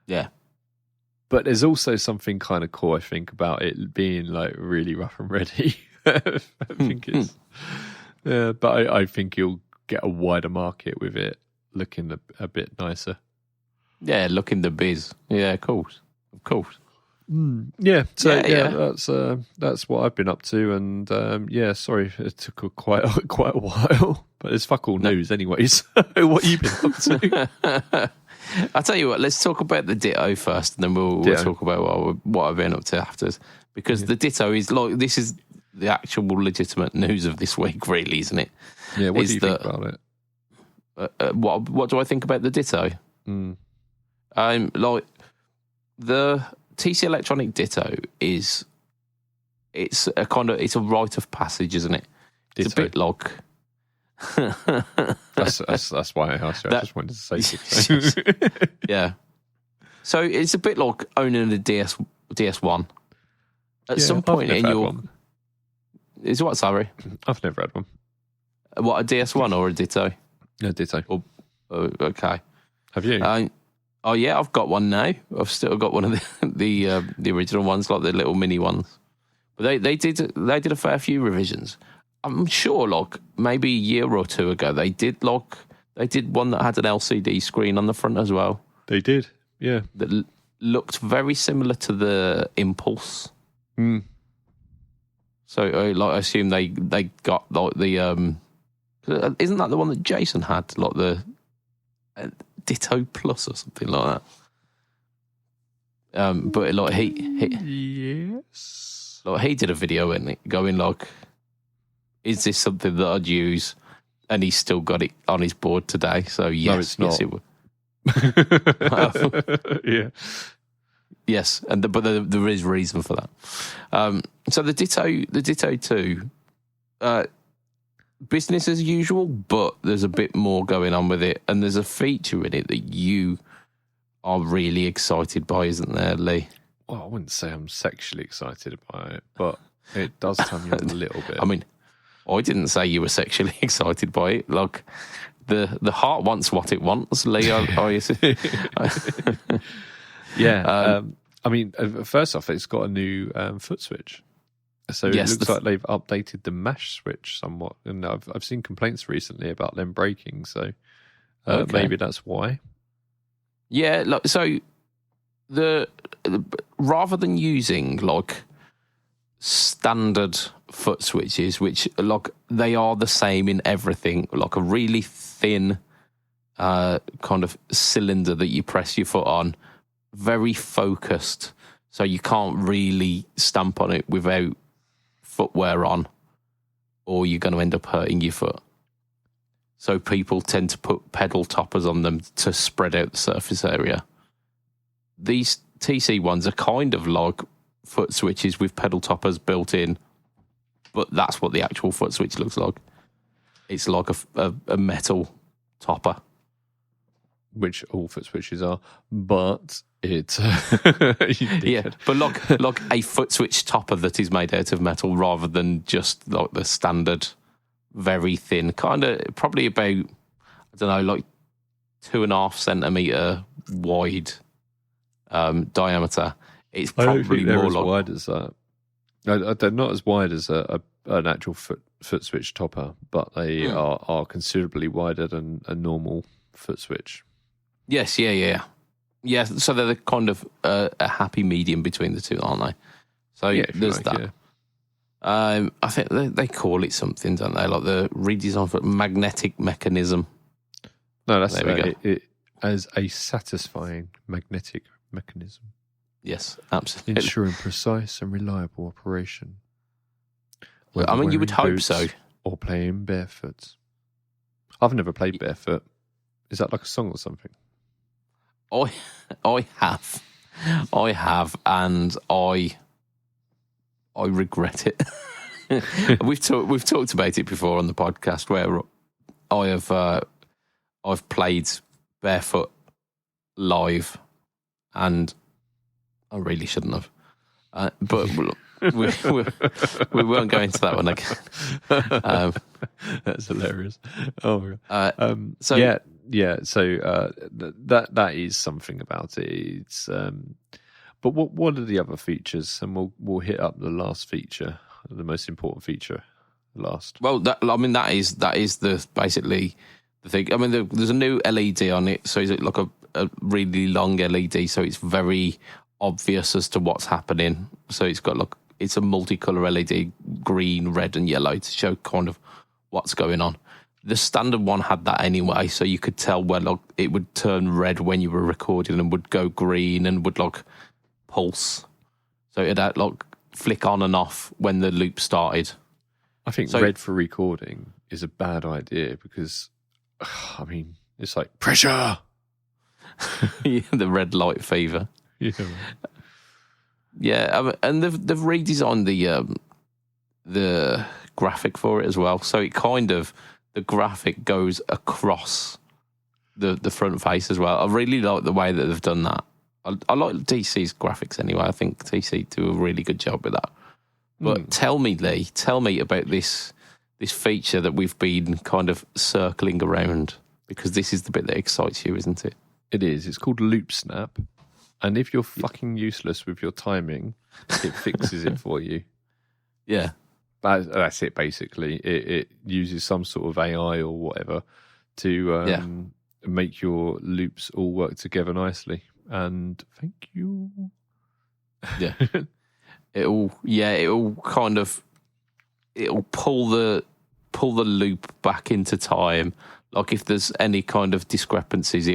Yeah. But there's also something kind of cool, I think, about it being like really rough and ready. I think it's, but I think you'll get a wider market with it looking a bit nicer. Yeah, looking the biz. Yeah, of course. Yeah, so that's what I've been up to, and sorry it took quite a while, but it's fuck all news anyways. What have you been up to? I'll tell you what, let's talk about the Ditto first, and then we'll talk about what I've been up to after. Because the Ditto is like, this is the actual legitimate news of this week, really, isn't it? Yeah, what do you think about it? What do I think about the Ditto? Like the TC Electronic Ditto it's a rite of passage, isn't it? Ditto. It's a bit like that's why I asked you. I just wanted to say something. Yeah. So it's a bit like owning a DS1. At some point in your one. Is what, sorry? I've never had one. What, a DS1 or a Ditto? A Ditto. Okay. Have you? Oh yeah, I've got one now. I've still got one of the original ones, like the little mini ones. But they did a fair few revisions. I'm sure, like maybe a year or 2 ago, they did one that had an LCD screen on the front as well. They did, yeah. That looked very similar to the Impulse. So, I assume they got like the isn't that the one that Jason had, like the Ditto Plus or something like that? But like yes, like he did a video in it going like, is this something that I'd use? And he's still got it on his board today. So yes, no, it's not. Yes, it would. Yeah. Yes, but there is reason for that. So the Ditto 2, business as usual, but there's a bit more going on with it, and there's a feature in it that you are really excited by, isn't there, Lee? Well, I wouldn't say I'm sexually excited by it, but it does turn me on a little bit. I mean, I didn't say you were sexually excited by it. Like, the heart wants what it wants, Lee. Yeah. I mean, first off, it's got a new foot switch. So it looks like they've updated the mash switch somewhat. And I've seen complaints recently about them breaking. So maybe that's why. Yeah. So rather than using like standard foot switches, which like they are the same in everything, like a really thin kind of cylinder that you press your foot on, very focused, so you can't really stamp on it without footwear on, or you're going to end up hurting your foot. So people tend to put pedal toppers on them to spread out the surface area. These TC ones are kind of like foot switches with pedal toppers built in, but that's what the actual foot switch looks like. It's like a metal topper. Which all foot switches are, but it's yeah, but like a foot switch topper that is made out of metal rather than just like the standard, very thin, kind of probably about, I don't know, like 2.5 centimeter wide diameter. It's probably I don't think they're more as like wide as that. They're not as wide as an actual foot switch topper, but they are considerably wider than a normal foot switch. Yes, yeah. So they're the kind of a happy medium between the two, aren't they? So there's that. Yeah. I think they call it something, don't they? Like the redesign for magnetic mechanism. No, that's it as a satisfying magnetic mechanism. Yes, absolutely. Ensuring precise and reliable operation. I mean, you would hope so. Or playing barefoot. I've never played barefoot. Is that like a song or something? I have, and I regret it. We've talked about it before on the podcast where I've played barefoot live, and I really shouldn't have. But we won't go into that one again. That's hilarious. Oh, so yeah. So that is something about it. It's but what are the other features? And we'll hit up the last feature, the most important feature, last. Well, that is the basically the thing. I mean, there's a new LED on it, so it's like a really long LED, so it's very obvious as to what's happening. So it's got it's a multicolour LED, green, red, and yellow to show kind of what's going on. The standard one had that anyway, so you could tell where it would turn red when you were recording and would go green and would pulse. So it'd flick on and off when the loop started. I think red for recording is a bad idea because, I mean, it's like pressure. Yeah, the red light fever. Yeah. Yeah, and they've redesigned the graphic for it as well. So it kind of, the graphic goes across the front face as well. I really like the way that they've done that. I like TC's graphics anyway. I think TC do a really good job with that. But tell me, Lee, about this feature that we've been kind of circling around, because this is the bit that excites you, isn't it? It is. It's called Loop Snap. And if you're fucking useless with your timing, it fixes it for you. Yeah. That's it, basically. It uses some sort of AI or whatever to make your loops all work together nicely. And thank you. Yeah. It'll pull the loop back into time. Like if there's any kind of discrepancies,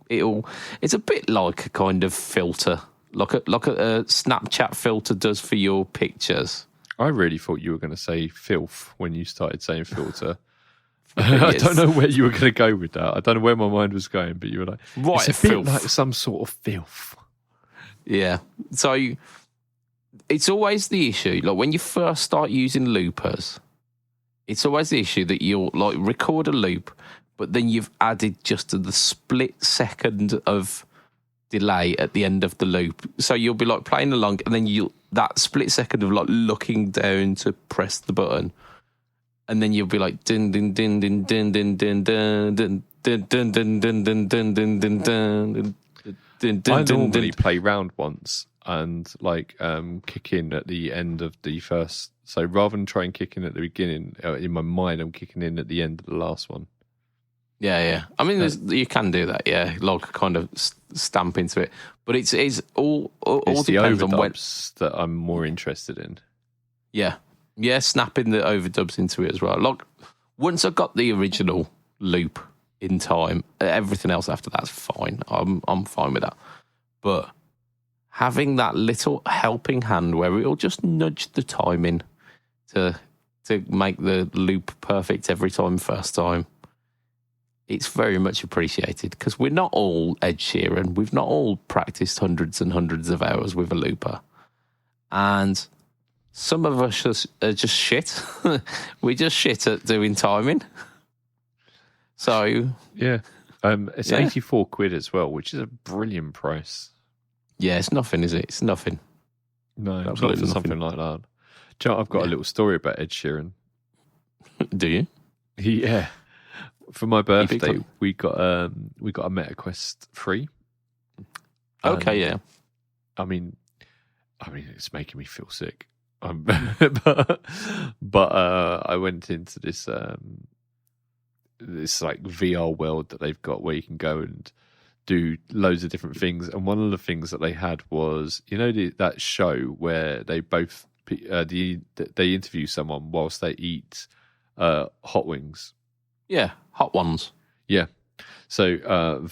it's a bit like a kind of filter, like a Snapchat filter does for your pictures. I really thought you were going to say filth when you started saying filter. I don't know where you were going to go with that. I don't know where my mind was going, but you were like, right, it's a bit like some sort of filth. Yeah. So it's always the issue, like when you first start using loopers, it's always the issue that you'll record a loop, but then you've added just the split second of delay at the end of the loop. So you'll be playing along, and then that split second of looking down to press the button, and then you'll be like din din din din din din din din din din din din din din din din din din I normally play round once and kick in at the end of the first. So rather than try and kick in at the beginning, in my mind, I'm kicking in at the end of the last one. Yeah. I mean, you can do that. Yeah, like kind of stamp into it, but it's all it's depends the on when that I'm more interested in. Yeah, snapping the overdubs into it as well. Like once I got the original loop in time, everything else after that's fine. I'm fine with that. But having that little helping hand where it'll just nudge the timing to make the loop perfect every time, first time, it's very much appreciated because we're not all Ed Sheeran. We've not all practiced hundreds and hundreds of hours with a looper. And some of us are just shit. We're just shit at doing timing. So... Yeah. It's 84 quid as well, which is a brilliant price. Yeah, it's nothing, is it? It's nothing. No, absolutely not for something like that. Do you know, I've got a little story about Ed Sheeran. Do you? Yeah. For my birthday, we got a MetaQuest 3. Okay, yeah. I mean, it's making me feel sick. But I went into this like VR world that they've got where you can go and do loads of different things. And one of the things that they had was, that show where they both they interview someone whilst they eat hot wings. Yeah, hot ones. Yeah. So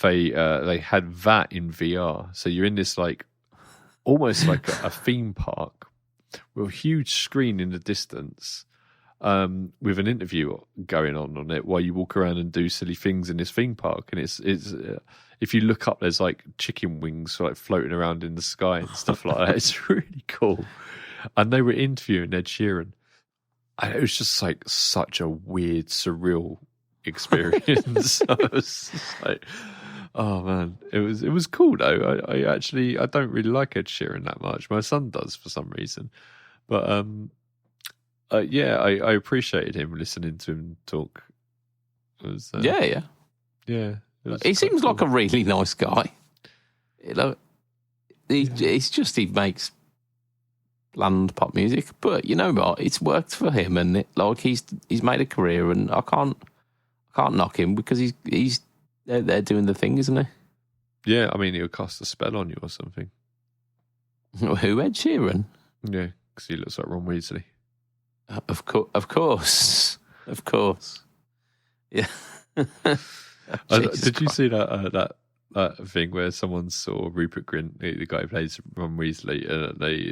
they had that in VR. So you're in this almost like a theme park with a huge screen in the distance, with an interview going on it while you walk around and do silly things in this theme park. And it's if you look up, there's chicken wings floating around in the sky and stuff like that. It's really cool. And they were interviewing Ed Sheeran, and it was just such a weird, surreal experience. I was just like, oh man, it was cool though. I don't really like Ed Sheeran that much. My son does for some reason, but I appreciated him listening to him talk. It was, yeah. He seems like a really nice guy. He makes bland pop music, but you know what? It's worked for him, and he's made a career, and I can't knock him because he's they're doing the thing, isn't he? Yeah, I mean, he'll cast a spell on you or something. Who, Ed Sheeran? Yeah, because he looks like Ron Weasley. Of course. Yeah. Did you see that thing where someone saw Rupert Grint, the guy who plays Ron Weasley,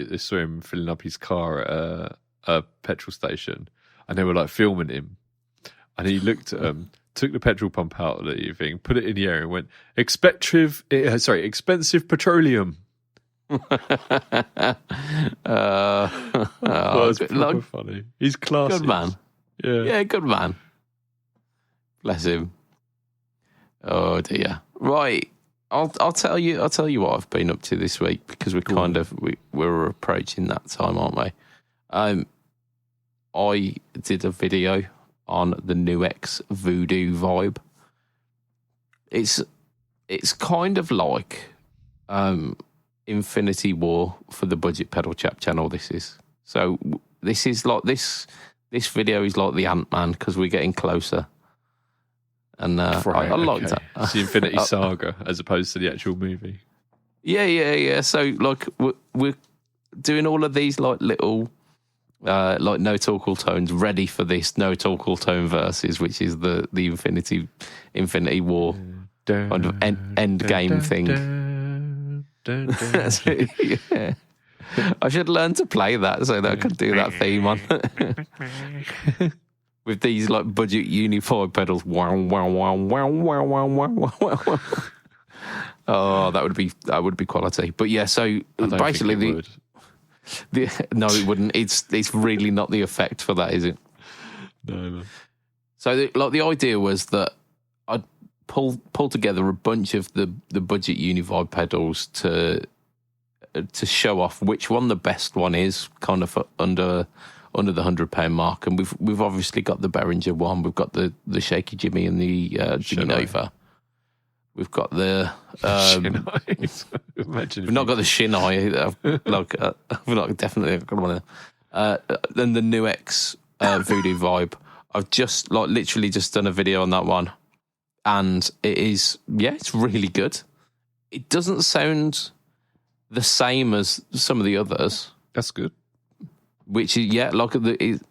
they saw him filling up his car at a petrol station, and they were filming him, and he looked at them, took the petrol pump out of the thing, put it in the air, and went, expensive petroleum. That's proper funny. He's classy. Good man. Yeah, good man. Bless him. Oh dear. Right. I'll tell you what I've been up to this week, because we're approaching that time, aren't we? I did a video on the new X Voodoo vibe. It's kind of like Infinity War for the Budget Pedal Chap channel. This is this video is like the Ant-Man, because we're getting closer. And I like that. It's the Infinity Saga as opposed to the actual movie. Yeah. So we're doing all of these little no talk all tones ready for this no talk all tone verses, which is the Infinity War kind of end game thing. Yeah. I should learn to play that so that I could do that theme on. With these budget unified pedals. Wow, wow, wow, wow, wow, wow, wow, wow. Oh, that would be quality. But yeah, so basically no, it wouldn't. It's really not the effect for that, is it? No. So the idea was that I'd pull together a bunch of the budget unified pedals to show off which one the best one is, kind of under the £100 mark. And we've obviously got the Behringer one, we've got the Shaky Jimmy and the Jimmy Nova. We've got the Shinai. Imagine we've not got the Shinai. I've like definitely got one of them. Then the New X Voodoo Vibe. I've just literally just done a video on that one, and it's really good. It doesn't sound the same as some of the others. That's good. Which is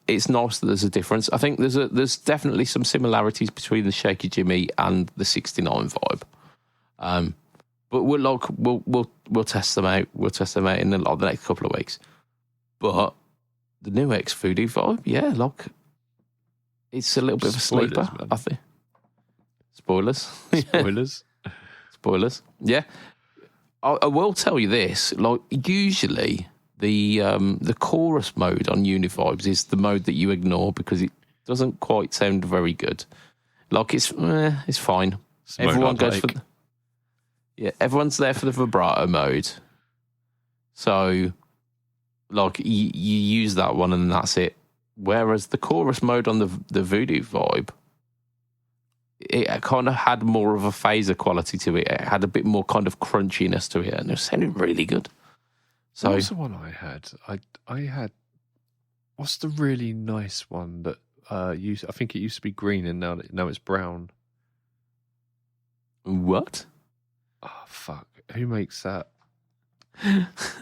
it's nice that there's a difference. I think there's definitely some similarities between the Shaky Jimmy and the 69 Vibe. But we'll test them out. We'll test them out in the next couple of weeks. But the New X Voodoo Vibe, it's a little bit of a sleeper, man. I think. Spoilers. Spoilers. Yeah. I will tell you this. Usually the chorus mode on Univibes is the mode that you ignore because it doesn't quite sound very good. It's fine. Everyone goes for everyone's there for the vibrato mode. So you use that one and that's it. Whereas the chorus mode on the Voodoo Vibe, it kind of had more of a phaser quality to it. It had a bit more kind of crunchiness to it, and it sounded really good. So what was the one I had? I had. What's the really nice one that I think it used to be green and now it's brown. What? Oh fuck! Who makes that?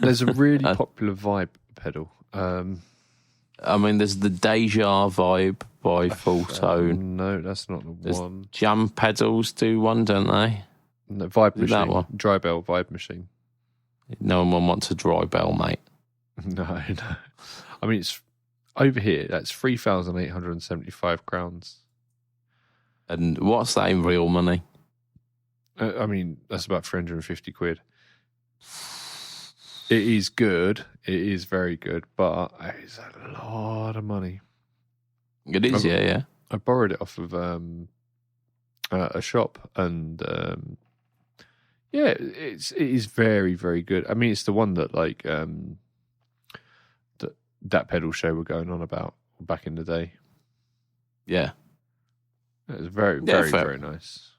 There's a really popular vibe pedal. There's the Deja Vibe by Full Tone. No, that's not the one. Jam Pedals do one, don't they? No, Vibe Machine. That one. Dry Bell Vibe Machine. No one wants a dry bell, mate. No. I mean, it's over here. That's 3,875 crowns. And what's that in real money? That's about 350 quid. It is good. It is very good, but it's a lot of money. It is, yeah. I borrowed it off of a shop, and it is very, very good. I mean, it's the one that that pedal show we're going on about back in the day. Yeah, it was very, very, very nice.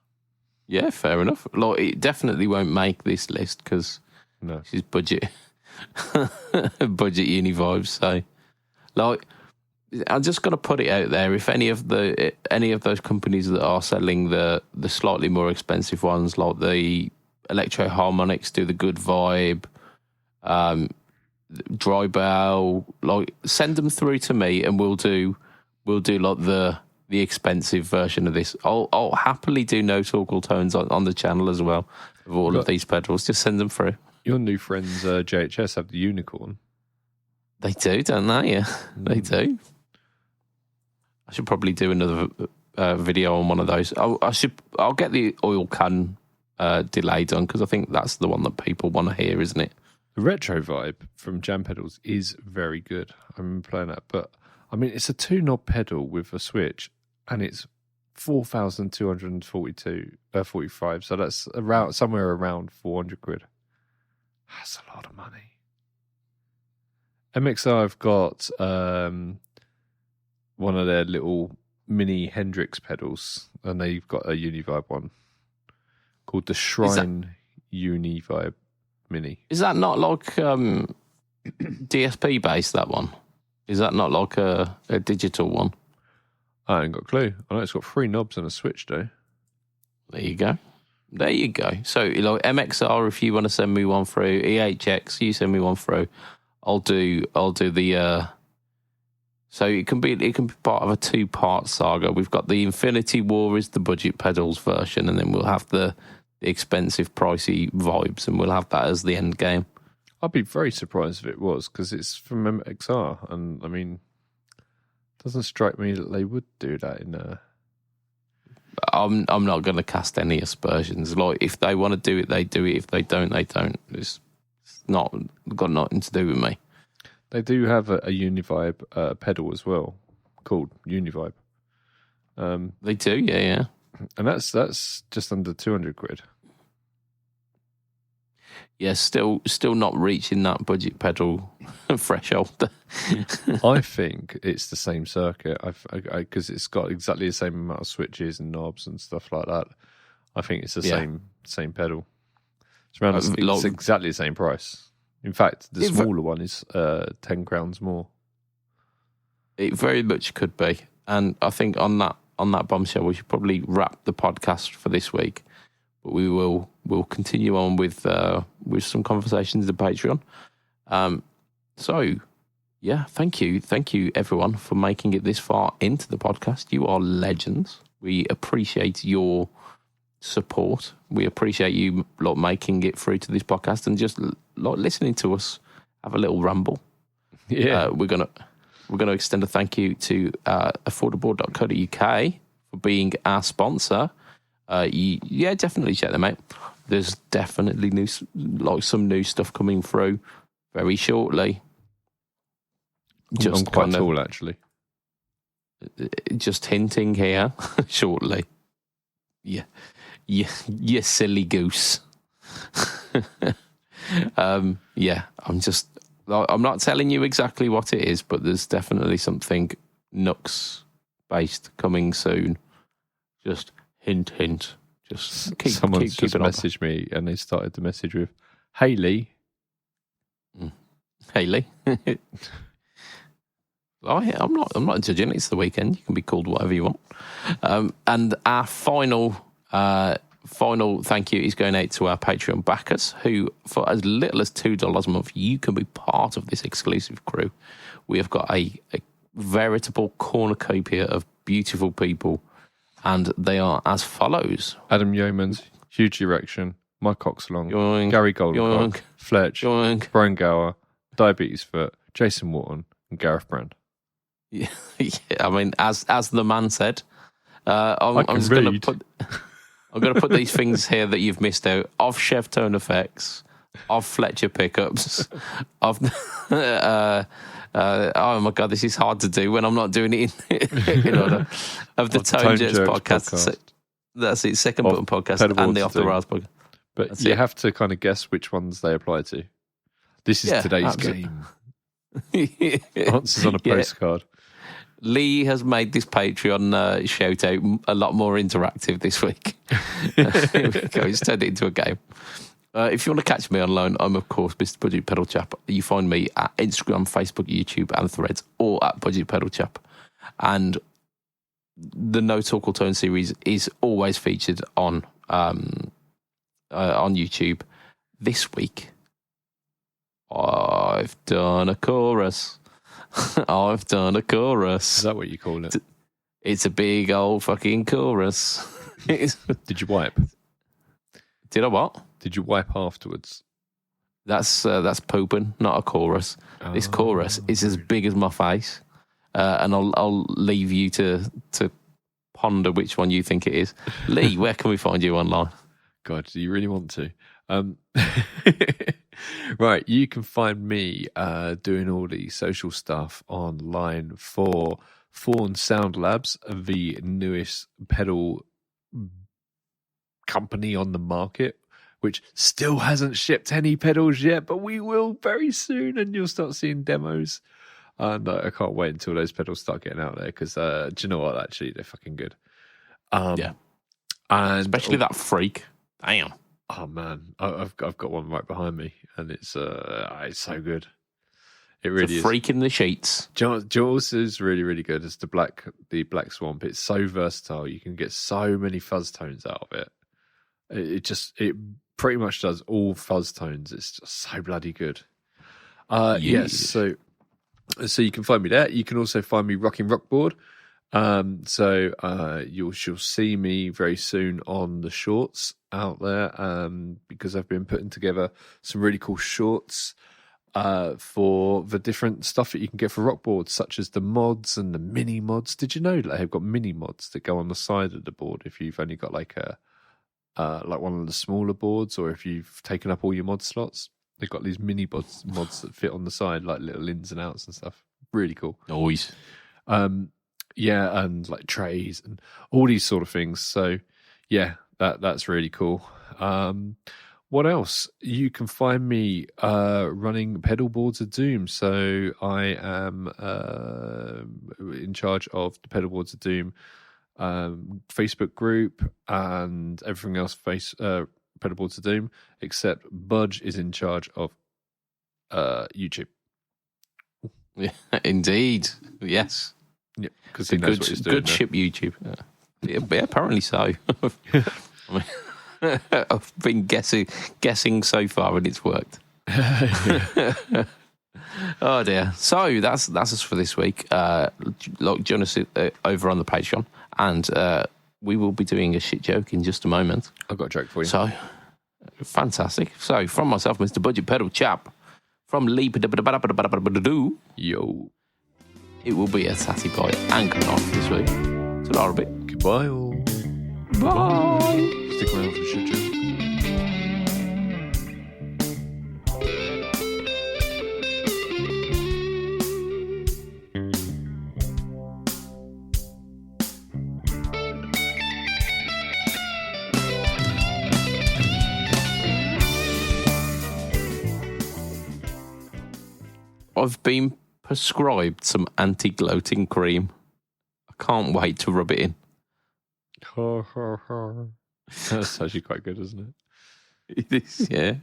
Yeah, fair enough. It definitely won't make this list because she's budget uni vibes. So, I'm just going to put it out there. If any of those companies that are selling the slightly more expensive ones, like the Electro Harmonics, do the good vibe, Dry Bell, send them through to me, and we'll do the expensive version of this. I'll happily do no talk tones on the channel as well of all of these pedals. Just send them through. Your new friends JHS have the Unicorn. They do, don't they? Yeah, they do. I should probably do another video on one of those. I'll get the oil can delay done because I think that's the one that people want to hear, isn't it? The Retro Vibe from Jam Pedals is very good. I remember playing that, but I mean, it's a 2-knob pedal with a switch, and it's 4,245. So that's somewhere around 400 quid. That's a lot of money. MXR have got one of their little mini Hendrix pedals, and they've got a Univibe one called the Shrine Univibe Mini. Is that not like DSP based, that one? Is that not like a digital one? I ain't got a clue. I know it's got 3 knobs and a switch, though. There you go. So, MXR, if you want to send me one through, EHX, you send me one through. I'll do the. So it can be part of a 2-part saga. We've got the Infinity War is the budget pedals version, and then we'll have the expensive, pricey vibes, and we'll have that as the end game. I'd be very surprised if it was, because it's from MXR, and I mean, it doesn't strike me that they would do that in a. I'm not going to cast any aspersions. If they want to do it, they do it. If they don't, they don't. It's not got nothing to do with me. They do have a Univibe pedal as well, called Univibe. They do, yeah. And that's just under 200 quid. Yeah, still not reaching that budget pedal threshold. I think it's the same circuit. Because it's got exactly the same amount of switches and knobs and stuff like that. I think it's the Yeah. same pedal. It's around it's exactly the same price. In fact, the smaller one is 10 crowns more. It very much could be. And I think on that bombshell, we should probably wrap the podcast for this week. But we'll continue on with some conversations in the Patreon. So yeah, thank you everyone for making it this far into the podcast. You are legends. We appreciate your support. We appreciate you making it through to this podcast and just listening to us have a little ramble. Yeah, we're gonna extend a thank you to affordable.co.uk for being our sponsor. Definitely check them out. There's definitely some new stuff coming through very shortly. I'm quite tall, actually. Just hinting here, shortly. Yeah, you silly goose. I'm not telling you exactly what it is, but there's definitely something Nux based coming soon. Just hint. Just Someone just messaged me, and they started the message with Hayley. Hayley. I'm not judging. It's the weekend. You can be called whatever you want. And our final thank you is going out to our Patreon backers, who, for as little as $2 a month, you can be part of this exclusive crew. We have got a veritable cornucopia of beautiful people, and they are as follows: Adam Yeomans, Huge Erection, Mike Oxlong, Yoink, Gary Goldencock, yoink, Fletch, yoink. Brian Gower, Diabetes Foot, Jason Wharton, and Gareth Brand. Yeah, I mean, as the man said, I'm just going to put these things here that you've missed out of Chev Tone Effects, of Fletcher Pickups, of oh my god, this is hard to do when I'm not doing it in order, of the Tone Jets podcast. That's it, Second Button podcast, and the Off the Rails podcast. But that's you have to kind of guess which ones they apply to. This is today's game. Answers on a postcard. Lee has made this Patreon shout out a lot more interactive this week. Here we go. He's turned it into a game. If you want to catch me online, I'm of course Mr. BudgetPedalChap. You find me at Instagram, Facebook, YouTube, and Threads, or at BudgetPedalChap. And the No Talk or Tone series is always featured on YouTube. This week, I've done a chorus. I've done a chorus. Is that what you call it? It's a big old fucking chorus. Did you wipe? Did I what? Did you wipe afterwards? That's pooping, not a chorus. Oh. This chorus is as big as my face, and I'll leave you to ponder which one you think it is. Lee, where can we find you online? God, do you really want to? Right, you can find me doing all the social stuff online for Fawn Sound Labs, the newest pedal company on the market, which still hasn't shipped any pedals yet, but we will very soon, and you'll start seeing demos. And I can't wait until those pedals start getting out there, because do you know what? Actually, they're fucking good. Yeah, and especially that freak. Damn. Oh man, I've got one right behind me, and it's so good. It really is. Freak in the sheets. Jaws is really, really good. It's the black swamp. It's so versatile. You can get so many fuzz tones out of it. It pretty much does all fuzz tones. It's just so bloody good. Yes. So you can find me there. You can also find me rocking Rockboard. You'll see me very soon on the shorts out there, because I've been putting together some really cool shorts for the different stuff that you can get for Rockboards, such as the mods and the mini mods. Did you know that they've got mini mods that go on the side of the board if you've only got like one of the smaller boards, or if you've taken up all your mod slots? They've got these mini mods that fit on the side, like little ins and outs and stuff. Really cool. Always. Yeah, and like trays and all these sort of things. So yeah, that's really cool. What else? You can find me running Pedal Boards of Doom. So I am in charge of the Pedal Boards of Doom Facebook group, and everything else Pedalboard to Doom, except Budge is in charge of YouTube. Yeah, indeed. Yes. Yeah, because he knows what he's doing. Good ship YouTube. Yeah, apparently so. I've been guessing so far, and it's worked. Oh dear. So that's us for this week. Join us over on the Patreon, and we will be doing a shit joke in just a moment. I've got a joke for you. So fantastic. So from myself, Mr. BudgetPedalChap, from Lee, Yo, it will be a tatty bite and good night this week. Ta-da a bit. Goodbye all. Bye. Stick around for the shit joke. I've been prescribed some anti-gloating cream. I can't wait to rub it in. That's actually quite good, isn't it? It is, yeah.